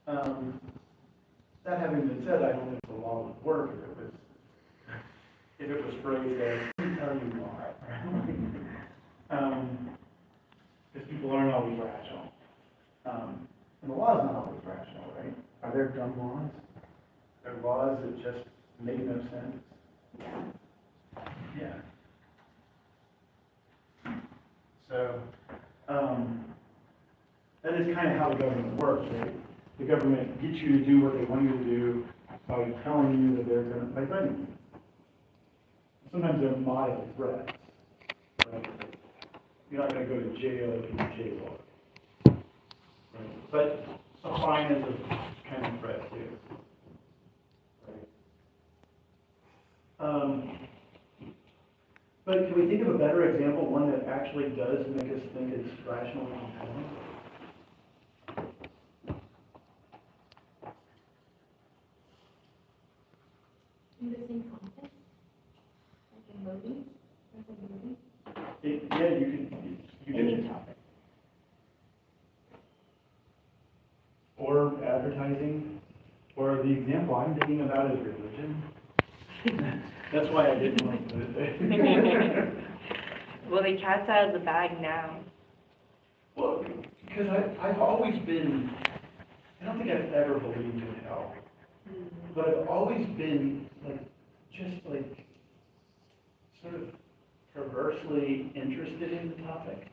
That having been said, I don't think the law would work if it was phrased as, "Let me tell you why." Because people aren't always rational. And the law is not always rational, right? Are there dumb laws? There are laws that just make no sense. Yeah. So, that is kind of how the government works, right? The government gets you to do what they want you to do by telling you that they're going to, by threatening you. Sometimes they're mild threats, right? You're not going to go to jail if you jaywalk. Right? But a fine is a kind of threat too. Right? But can we think of a better example, one that actually does make us think it's rational and compelling? In the same context, like in movies, like a movie? Yeah, you Any can. topic. Or advertising, or the example I'm thinking about is religion. That's why I didn't want to put it there. Well, the cat's out of the bag now. Well, because I've always been, I don't think I've ever believed in hell, but I've always been sort of perversely interested in the topic,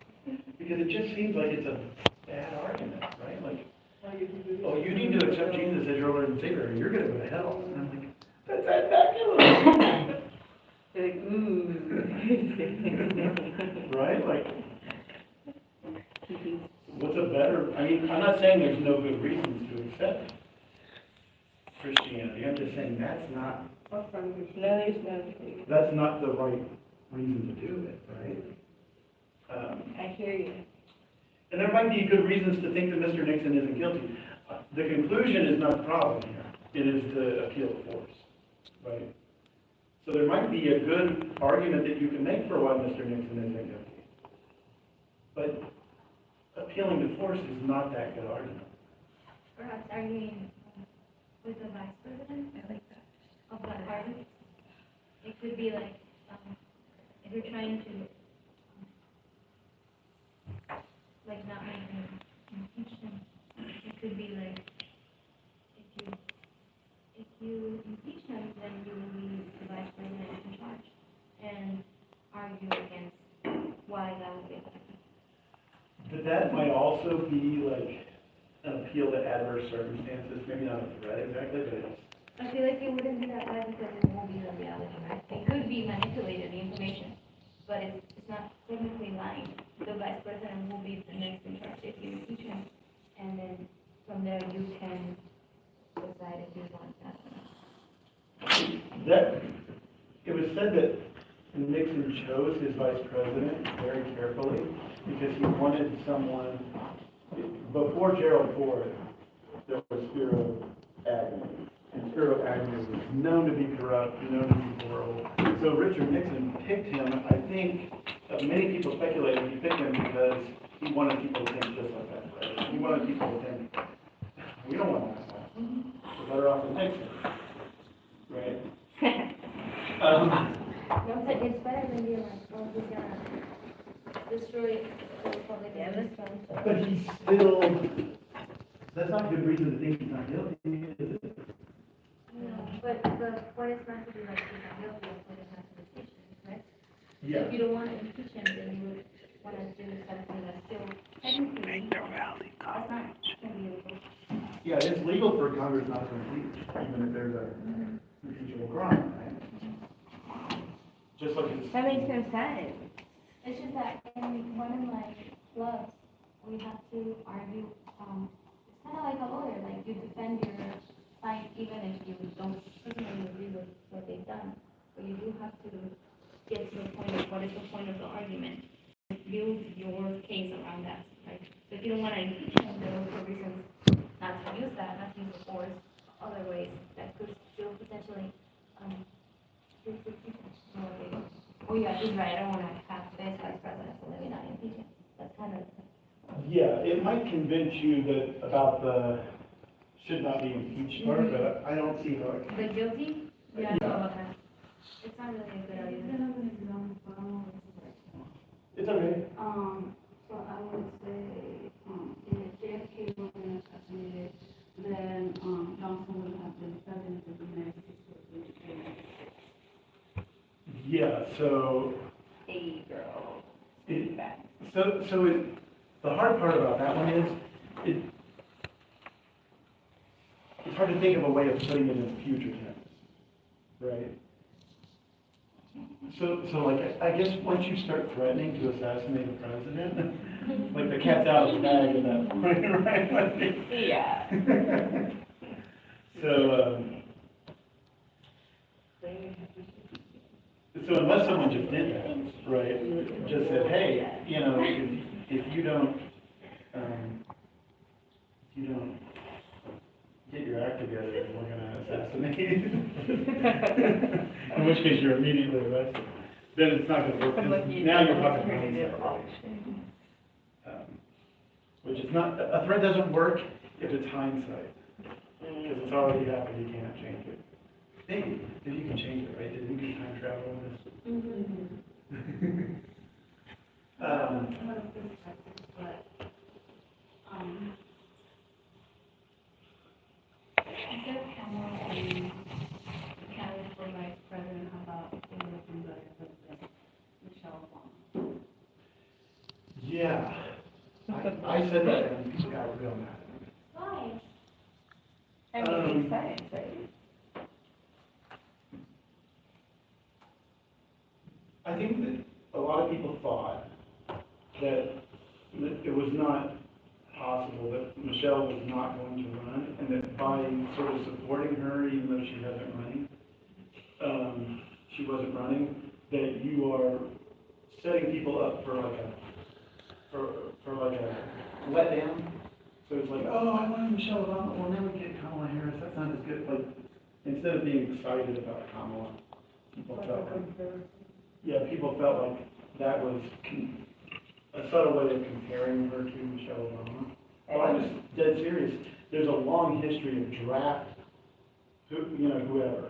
because it just seems like it's a bad argument, right? Like, oh, you need to accept Jesus as your Lord and Savior, or you're going to go to hell. And I'm like, that's ridiculous. They're like, ooh. Right? Like, what's a better, I mean, I'm not saying there's no good reasons to accept Christianity. I'm just saying that's not the right reason to do it, right? I hear you. And there might be good reasons to think that Mr. Nixon isn't guilty. The conclusion is not the problem here. It is the appeal of force, right? So there might be a good argument that you can make for why Mr. Nixon isn't guilty. But appealing to force is not that good argument. Perhaps arguing with the vice president of the party. It could be like, if you're trying to, like, not make him impeach him, it could be like, if you impeach him, then you will leave the vice president in charge and argue against why that would be effective. But that might also be like an appeal to adverse circumstances, maybe not a threat exactly, but it's. I feel like it wouldn't be that bad because it won't be the reality, right? It could be manipulated, the information, but it's not technically lying. The vice president will be the next in charge if you impeach him, and then from there you can decide if you want that or not. That, it was said that Nixon chose his vice president very carefully because he wanted someone, before Gerald Ford, there was Spiro Agnew. And Spiro Agnew was known to be corrupt, known to be horrible. So Richard Nixon picked him. I think many people speculated he picked him because he wanted people to think just like that, right? He wanted people to think, we don't want that guy. We're better off with Nixon, right? No, it's better than being like, oh, he's gonna destroy the Republic and this one. But he's still, that's not a good reason to think he's not guilty, is it? No, but the point is not to be like, he's not guilty, the point is not to impeach him, right? Yeah. If you don't want to impeach him, then you would want to do something that's still technically, that's not illegal. Yeah, it's legal for Congress not to impeach, even if there's a impeachable crime, right? Just like it's. That makes no sense. It's just that in one of my clubs, we have to argue, it's kind of like a lawyer, like you defend your client even if you don't personally agree with what they've done. But you do have to get to the point of what is the point of the argument. Build your case around that, right? So if you don't want to impeach them, there are also reasons not to use that, not to use the force, other ways that could still potentially, oh yeah, he's right, I don't want to have this vice president, so maybe not impeach him. That's kind of. Yeah, it might convince you that about the should not be impeached part, but I don't see how it can. The guilty? Yeah. Okay. It's not really a good idea. It's okay. So I would say, if JFK wasn't assassinated, then, Johnson would have been president of the United States. Yeah, so, Hey, girl. it, Back. the hard part about that one is, it's hard to think of a way of putting it in future tense, right? So like, I guess once you start threatening to assassinate a president, like the cat's out of the bag at that point, right? Like- Yeah. So, so unless someone just did that, right, just said, hey, you know, if you don't get your act together, we're gonna assassinate you. In which case you're immediately arrested. Then it's not gonna work. Now you're talking alternative hindsight. option. Which is not, a threat doesn't work if it's hindsight, because it's already happened, you can't change it. Maybe, if you can change it, right? Did we do time travel in this? Instead of Kamala being candidate for vice president, how about it would have been better for Michelle Obama? Yeah. I said that and people got real mad at me. Why? I mean, it makes sense, right? I think that a lot of people thought that it was not possible, that Michelle was not going to run, and that by sort of supporting her, even though she wasn't running, that you are setting people up for like a letdown. So it's like, oh, I wanted Michelle Obama, well, now we get Kamala Harris, that's not as good. Like, instead of being excited about Kamala, people felt like that was a subtle way of comparing her to Michelle Obama. Well, I was dead serious. There's a long history of draft, whoever,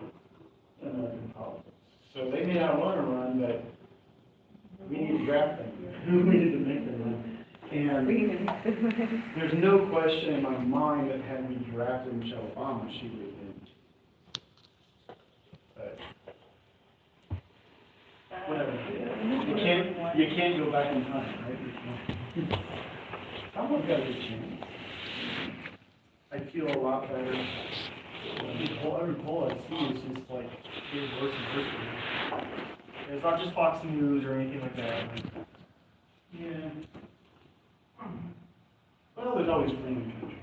in American politics. So they may not want to run, but we need to draft them. We need to make them run. And there's no question in my mind that had we drafted Michelle Obama, she would have been. But whatever. You can't go back in time, right? You can't. Someone's got to get changed. I feel a lot better. Every poll I see is just like, getting worse and worse. It's not just Fox News or anything like that. Yeah. Well, there's always flame in country.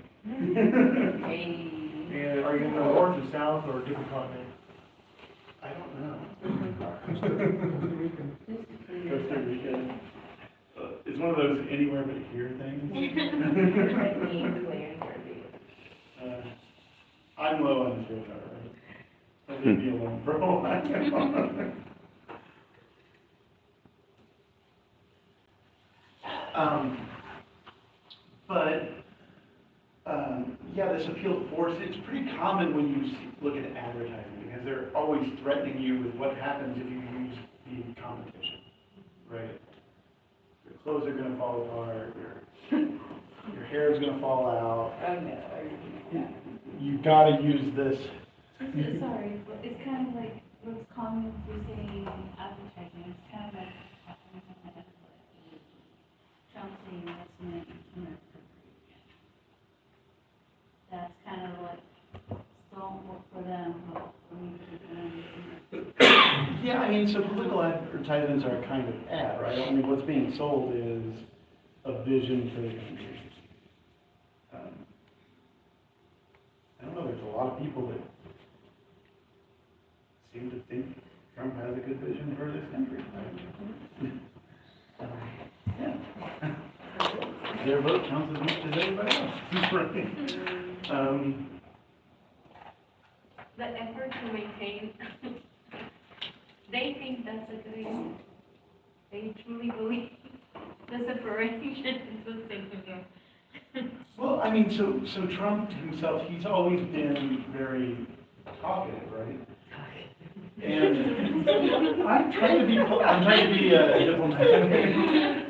And are you in the north or south or a different continent? I don't know. Costa Rica. It's one of those anywhere but here things. I'm low on this radar, right? I'll leave me alone for a while. Yeah, this appeal to force, it's pretty common when you look at advertising, because they're always threatening you with what happens if you use the competition, right? Your clothes are gonna fall apart, your hair is gonna fall out. Oh, no. You gotta use this. Sorry, but it's kind of like what's common with saying advertising, it's kind of like, Trump saying that's meant America. That's kind of like, don't work for them, but for me to Yeah, I mean, so political advertisements are a kind of ad, right? I mean, what's being sold is a vision for the country. I don't know, there's a lot of people that seem to think Trump has a good vision for this country. Yeah. Their vote counts as much as everybody else. The effort to maintain, they think that's a good idea. They truly believe the separation is the thing to do. Well, I mean, so Trump himself, he's always been very talkative, right? And I'm trying to be diplomatic.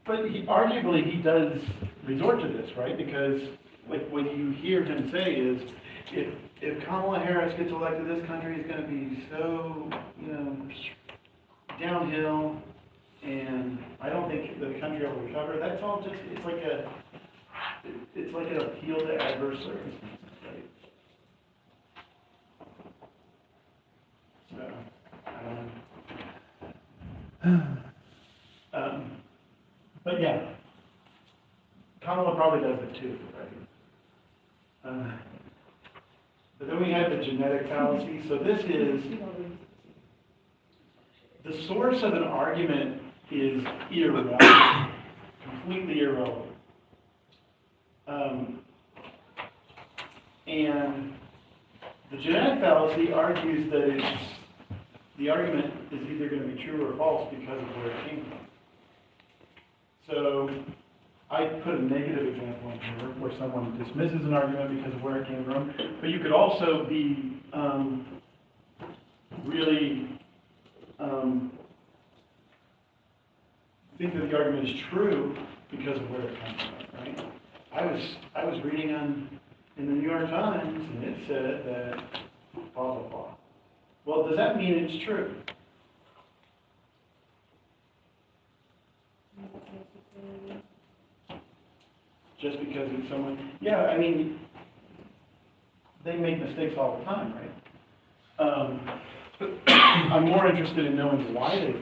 But arguably, he does resort to this, right? Because like what you hear him say is, if Kamala Harris gets elected, this country is going to be so, downhill, and I don't think the country will recover. That's all just, it's like an appeal to adverse circumstances, right? So, but yeah, Kamala probably does it too, right? But then we have the genetic fallacy. So this is, the source of an argument is irrelevant, completely irrelevant. And the genetic fallacy argues that the argument is either going to be true or false because of where it came from. So I put a negative example in here where someone dismisses an argument because of where it came from, but you could also be really think that the argument is true because of where it comes from, right? I was reading in the New York Times, and it said that blah, blah, blah. Well, does that mean it's true? Just because it's someone, yeah, I mean, they make mistakes all the time, right? But I'm more interested in knowing why they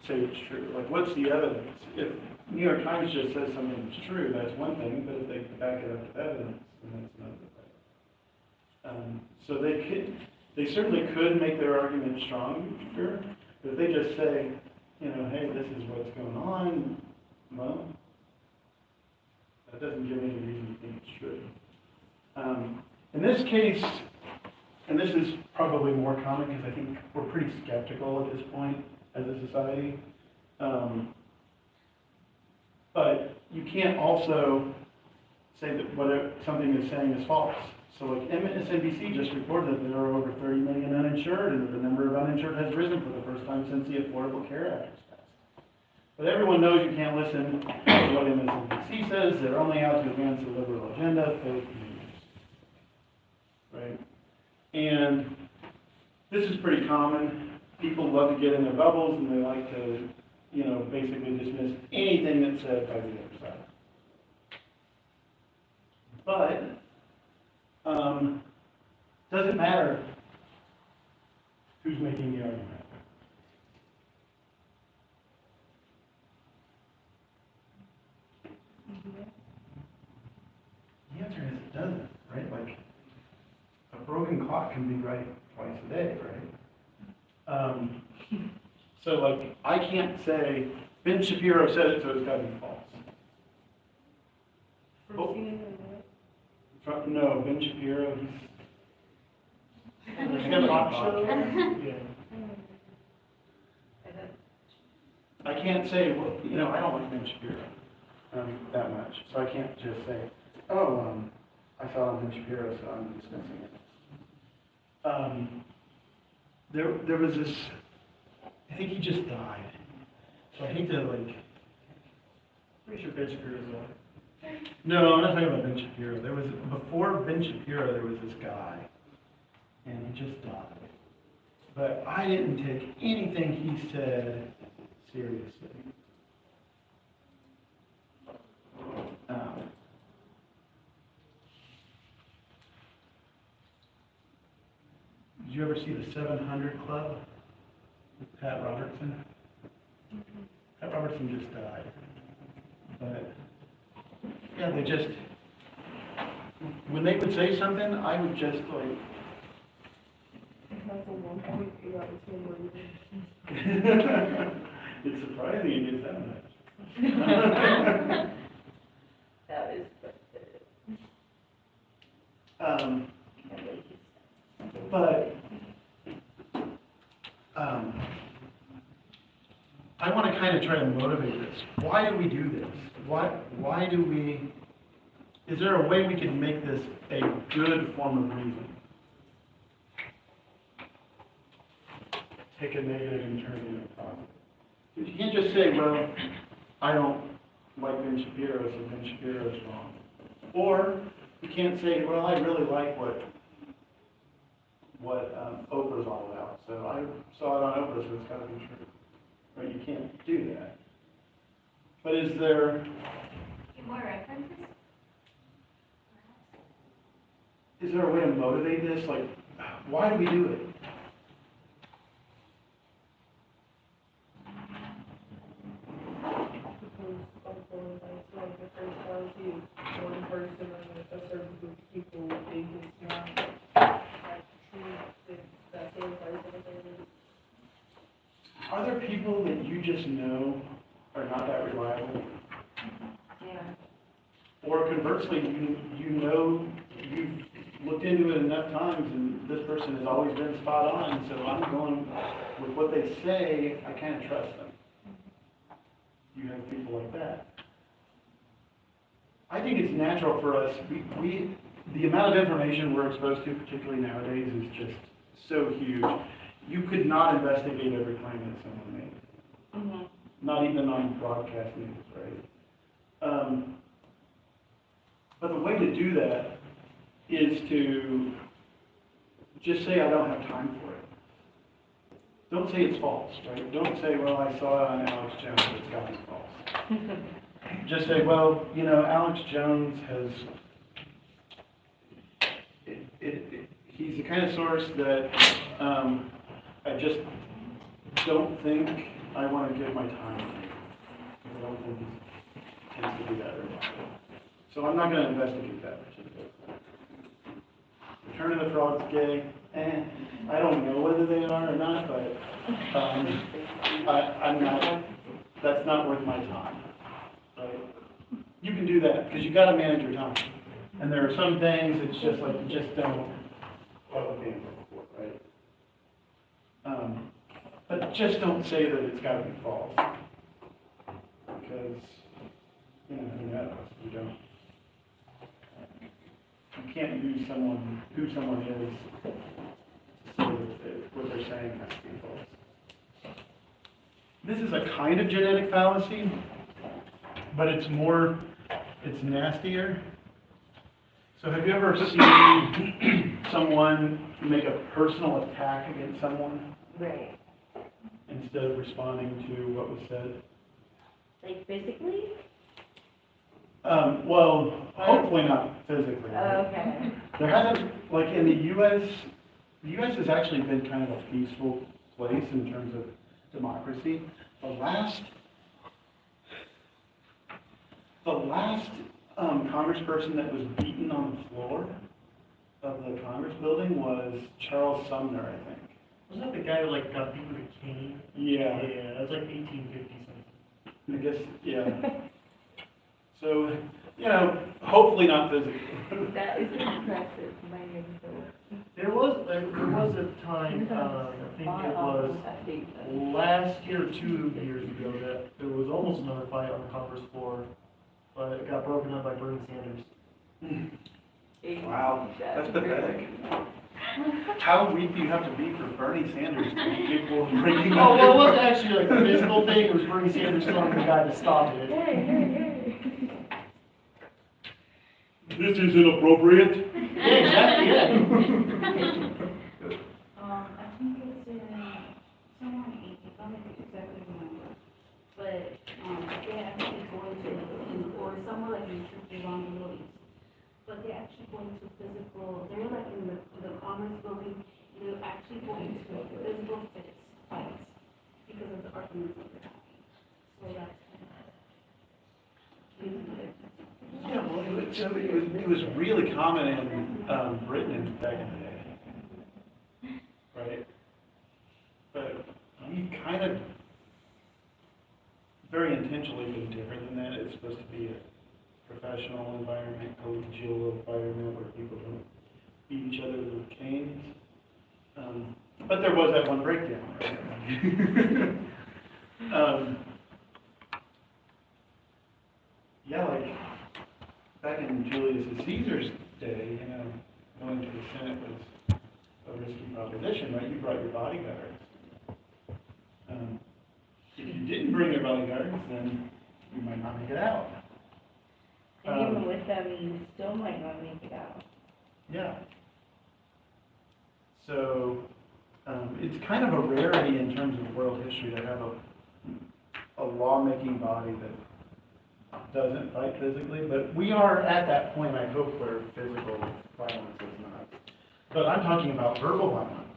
say it's true. Like, what's the evidence? If New York Times just says something is true, that's one thing, but if they back it up with evidence, then that's another thing. So they certainly could make their argument stronger, but if they just say, hey, this is what's going on, well, that doesn't give any reason to think it's true. In this case, and this is probably more common because I think we're pretty skeptical at this point as a society, but you can't also say that whether something is saying is false. So like MSNBC just reported that there are over 30 million uninsured, and that the number of uninsured has risen for the first time since the Affordable Care Act was passed. But everyone knows you can't listen to what MSNBC says. They're only out to advance the liberal agenda, fake news. Right? And this is pretty common. People love to get in their bubbles, and they like to, basically dismiss anything that's said by the other side. But doesn't matter who's making the argument. The answer is it doesn't, right? Like, a broken clock can be right twice a day, right? So, like, I can't say, Ben Shapiro said it, so it's got to be false. No, Ben Shapiro, he's got a talk show. Yeah. I can't say, well, I don't like Ben Shapiro that much, so I can't just say, I saw on Ben Shapiro, so I'm dismissing it. There was this, I think he just died, so I hate to, Pretty sure Ben Shapiro's alive. no, I'm not talking about Ben Shapiro. Before Ben Shapiro, there was this guy, and he just died. But I didn't take anything he said seriously. Did you ever see the 700 Club with Pat Robertson? Pat Robertson just died. But, yeah, they just, when they would say something, I would just it's surprising it gets that much. That is, But I want to kind of try to motivate this. Why do we do this? why do we, is there a way we can make this a good form of reason? Take a negative and turn it into a positive. You can't just say, well, I don't like Ben Shapiro, so Ben Shapiro's wrong. Or you can't say, well, I really like what Oprah's all about. So I saw it on Oprah, so it's got to be true. Right? You can't do that. But is there More references? a way to motivate this? Like, why do we do it? Because also, like if there's policy, one person and a certain group of people, they just not like true, that's the advice of the person. Are there people that you just know are not that reliable? Yeah. Or conversely, you know, you've looked into it enough times and this person has always been spot on, so I'm going with what they say, I kind of trust them. You have people like that. I think it's natural for us, the amount of information we're exposed to, particularly nowadays, is just so huge. You could not investigate every claim that someone made. Mm-hmm. Not even on broadcast news, right? But the way to do that is to just say, I don't have time for it. Don't say it's false, right? Don't say, well, I saw it on Alex Jones, it's got to be false. Just say, well, you know, Alex Jones has, he's the kind of source that I just don't think I want to give my time to. I don't think he tends to do that very much. So I'm not going to investigate that particular thing. Return of the Frog's gay. I don't know whether they are or not, but I'm not. That's not worth my time. Right? You can do that because you got to manage your time. And there are some things it's just like you just don't have a bandwidth for, right? But just don't say that it's got to be false. Because, you know, who knows? You don't. You can't use someone, who someone is, to say that what they're saying has to be false. This is a kind of genetic fallacy, but it's nastier. So have you ever seen someone make a personal attack against someone Right. instead of responding to what was said? Like physically? Well, hopefully not physically. Right? Okay. There hasn't, like in the U.S. has actually been kind of a peaceful place in terms of democracy. The last congressperson that was beaten on the floor of the Congress building was Charles Sumner, I think. Wasn't that the guy who like got beat with a cane? Yeah. Yeah, that was like 1850 something. I guess, yeah. So, you know, hopefully not physically. That is impressive, my name is There was a time, I think it was last year or 2 years ago, that there was almost another fight on the Congress floor, but it got broken up by Bernie Sanders. Wow, that's pathetic. How weak do you have to be for Bernie Sanders to be capable of breaking Oh, well, it wasn't actually like a physical thing, it was Bernie Sanders telling the guy to stop it. This is inappropriate. Yeah, exactly, yeah. I think it's in someone, I don't exactly remember, but, they're actually going to, or somewhere like in Turkey around the Middle East. But they're actually going to physical, they're like in the Congress building, they're actually going to physical fights because of the arguments that they're having. So that's kind of. Yeah, well, it was really common in Britain back in the day. Right? But we kind of very intentionally been different than that. It's supposed to be a professional environment, collegial environment where people don't beat each other with canes. But there was that one breakdown, right? yeah, like, back in Julius Caesar's day, you know, going to the Senate was a risky proposition, right? You brought your bodyguards. If you didn't bring your bodyguards, then you might not make it out. And even with them, you still might not make it out. Yeah. So, it's kind of a rarity in terms of world history to have a lawmaking body that doesn't fight physically, but we are at that point, I hope, where physical violence is not. But I'm talking about verbal violence.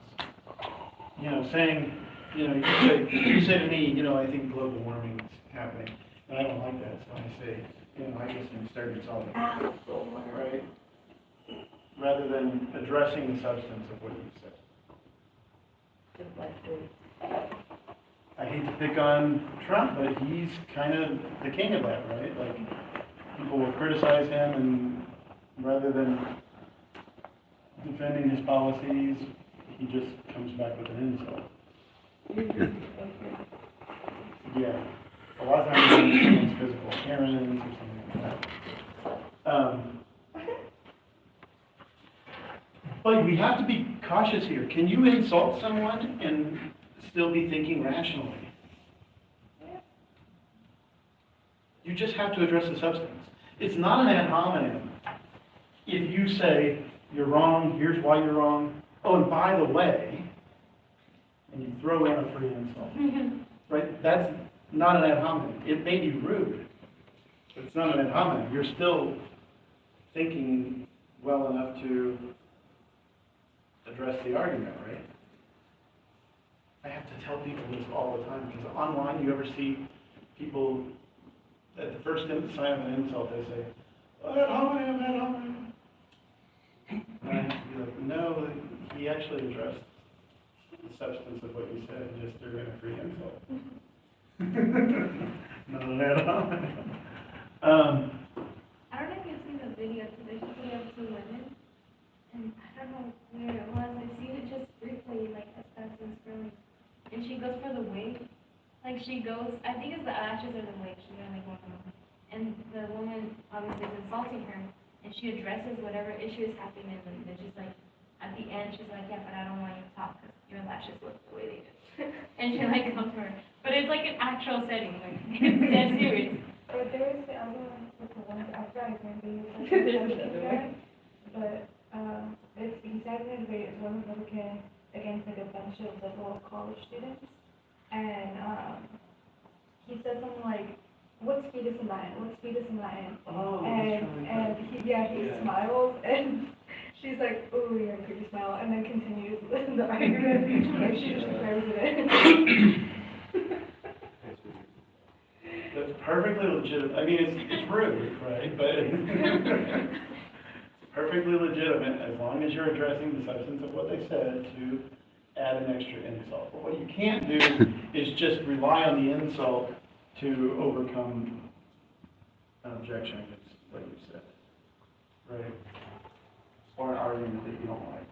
You know, saying, you know, you say to me, you know, I think global warming is happening, and I don't like that, so I say, you know, I just think starting solving, right? Rather than addressing the substance of what you said. Just like this. I hate to pick on Trump, but he's kind of the king of that, right? Like, people will criticize him, and rather than defending his policies, he just comes back with an insult. Yeah, a lot of times it's physical appearance or something like that. But we have to be cautious here. Can you insult someone and still be thinking rationally? You just have to address the substance. It's not an ad hominem. If you say, you're wrong, here's why you're wrong, oh, and by the way, and you throw in a free insult, right? That's not an ad hominem. It may be rude, but it's not an ad hominem. You're still thinking well enough to address the argument, right? I have to tell people this all the time, because online you ever see people, at the first sign of an insult, they say, oh, ad hominem, ad hominem. And I have to be like, no, he actually addressed the substance of what you said and just threw in a free insult. Not an ad hominem. I don't know if you've seen the video today, she have two women, and I don't know where it was, I've seen it just briefly, like, as fast as scrolling. And she goes for the wig, like, she goes, I think it's the eyelashes or the wig, she's gonna make one of them. And the woman obviously is insulting her, and she addresses whatever issue is happening, and then she's like, at the end, she's like, yeah, but I don't want you to talk, because your lashes look the way they do. And she, like, comes for her. But it's like an actual setting, like, it's dead serious. But there is the other one with the one after I remember you said, but, it's exaggerated way is one Republican against like a bunch of liberal college students. And, he said something like, what's fetus in Latin? What's fetus in Latin? Oh, And he smiles, and she's like, ooh, you're a creepy smile, and then continues the argument, and she just declares it. That's perfectly legitimate. I mean, it's rude, right? But it's perfectly legitimate as long as you're addressing the substance of what they said to add an extra insult. But what you can't do is just rely on the insult to overcome an objection against what you said, right? Or an argument that you don't like.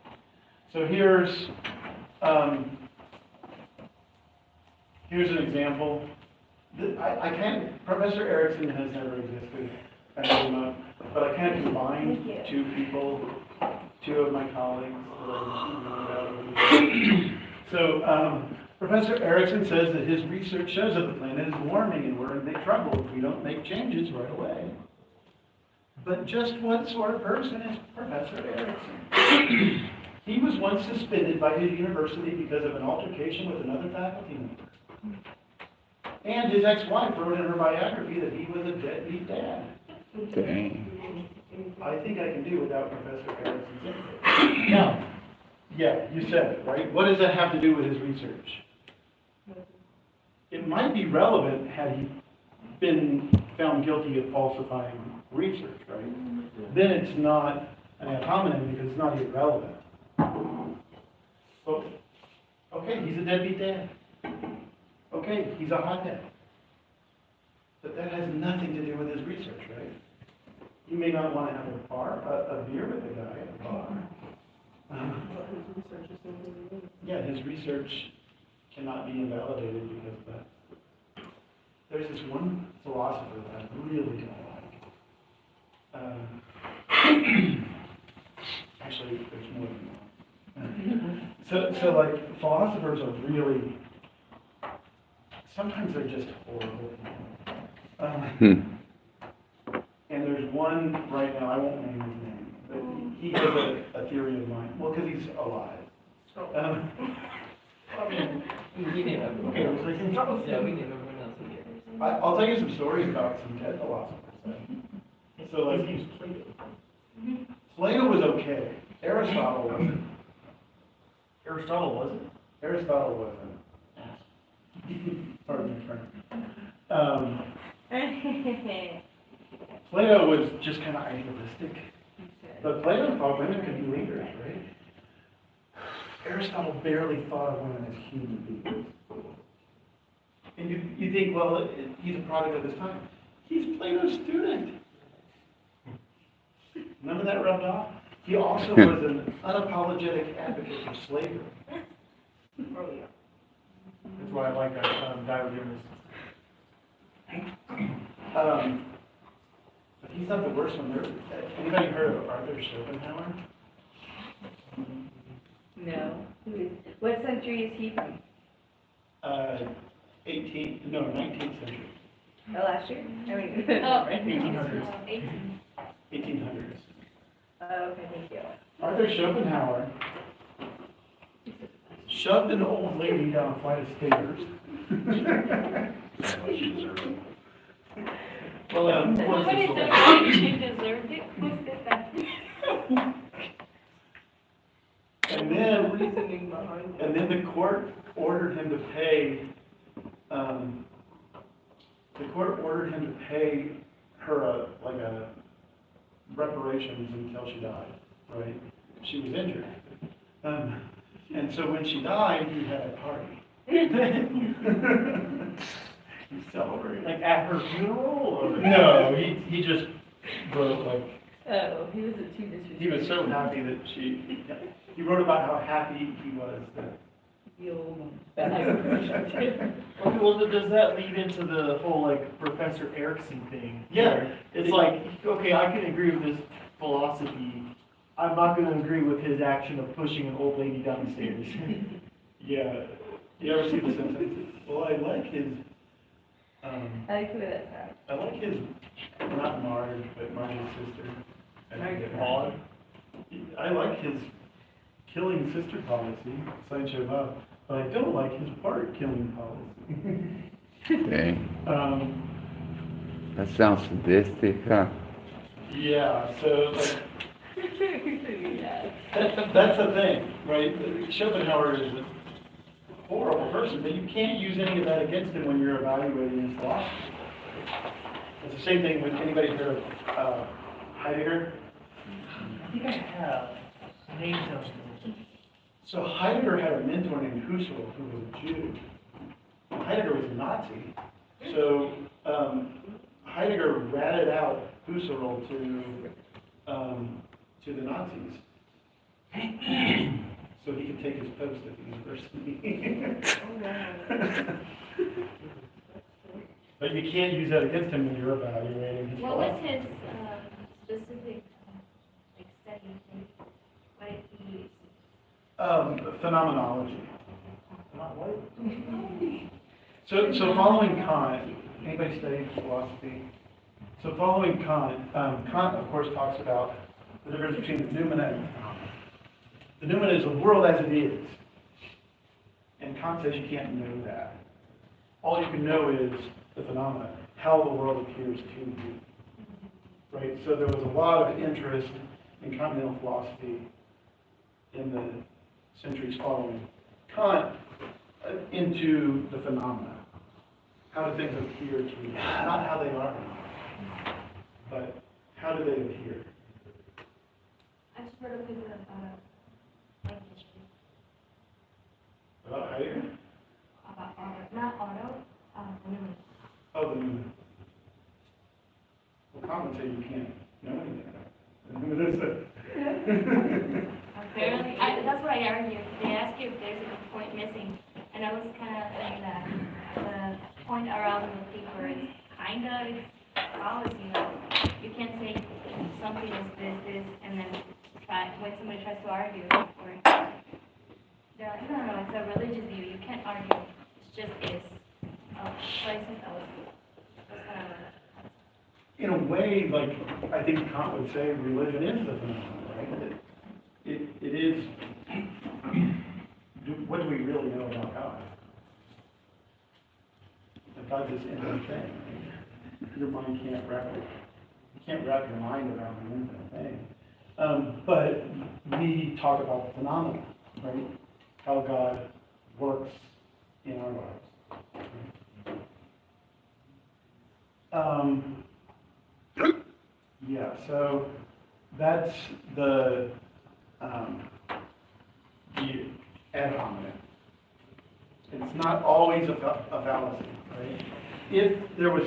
So here's an example. I can't, Professor Erickson has never existed, I know him not, but I kind of combined two people, two of my colleagues. So Professor Erickson says that his research shows that the planet is warming and we're in big trouble if we don't make changes right away. But just what sort of person is Professor Erickson? He was once suspended by his university because of an altercation with another faculty member. And his ex-wife wrote in her biography that he was a deadbeat dad. Dang. I think I can do without Professor Erickson's input. Now, yeah, you said it, right? What does that have to do with his research? It might be relevant had he been found guilty of falsifying research, right? Then it's not an ad hominem because it's not irrelevant. Well, okay, he's a deadbeat dad. Okay, he's a hothead. But that has nothing to do with his research, right? You may not want to have a beer with the guy at the bar. Yeah, his research cannot be invalidated because of that. There's this one philosopher that I really don't like. Actually, there's more than one. So like philosophers are really, sometimes they're just horrible. And there's one right now, I won't name his name, but he has a theory of mind, well, because he's alive. We name everyone Okay, else. so you can tell us. Yeah, we name everyone else in here. I'll tell you some stories about some dead philosophers. So like, Let's use Plato. Plato was okay, Aristotle wasn't. Aristotle wasn't? Aristotle wasn't. Pardon me, friend. Plato was just kind of idealistic, but Plato thought women could be leaders, right? Aristotle barely thought of women as human beings. And you think, well, he's a product of his time. He's Plato's student. None of that rubbed off. He also was an unapologetic advocate for slavery. That's why I like Diogenes. But he's not the worst one. Anybody heard of Arthur Schopenhauer? No. What century is he from? 19th century, Oh, last year? I mean, Oh, 1800s. 1800s. Oh, okay, thank you. Arthur Schopenhauer shoved an old lady down a flight of stairs. Well, Nobody said that she deserved it. Who said that? Reasoning behind it. and then the court ordered him to pay, her like a reparations until she died, right? She was injured. And so when she died, he had a party. He celebrated. Like at her funeral or? No, he just wrote like, Oh, he was a two dishes. he was so happy that he wrote about how happy he was that. Okay, well, does that lead into the whole like Professor Erickson thing? Yeah. It's like, okay, I can agree with his philosophy. I'm not gonna agree with his action of pushing an old lady down the stairs. Yeah, you ever see The Simpsons? Well, I like his, I like the way that sounds. I like his, not Marge, but Marge's sister. Marge. Maud. I like his killing sister policy, Sideshow Bob, but I don't like his part killing policy. Okay. That sounds sadistic, huh? Yeah, so like, Yeah. that's the thing, right? Schopenhauer is a horrible person, but you can't use any of that against him when you're evaluating his philosophy. It's the same thing with anybody heard of Heidegger? I think I have. Name sounds familiar. So Heidegger had a mentor named Husserl, who was a Jew. Heidegger was a Nazi. So Heidegger ratted out Husserl to the Nazis. So he could take his post at the university. But you can't use that against him when you're evaluating his What was philosophy. his specific, like, study? What did he use? Phenomenology. Not what? So following Kant, anybody studied philosophy? So following Kant, Kant of course talks about the difference between the noumena and the phenomena. The noumena is the world as it is. And Kant says you can't know that. All you can know is the phenomena, how the world appears to you. Right? So there was a lot of interest in continental philosophy in the centuries following Kant into the phenomena. How do things appear to you? Not how they are, but how do they appear? I just heard a bit about like history, About Heidegger? about Otto, not Otto, the new one. Oh, the noumena. Well, Kant would say you can't know anything about it. Apparently, that's what I argued. They asked you if there's a point missing, and I was kind of saying that the point around the paper is kind of, it's policy, you know. You can't take something is this, and then when somebody tries to argue, or, they're like, no, it's a religious view, you can't argue, it's just is. So I think that was kind of a. In a way, like, I think Kant would say religion is the phenomenon, right? It is, what do we really know about God? That God's this infinite thing. Right? Your mind can't wrap it, you can't wrap your mind around an infinite thing. But we talk about the phenomenon, right? How God works in our lives. Yeah, so that's the ad hominem. It's not always a fallacy, right? If there was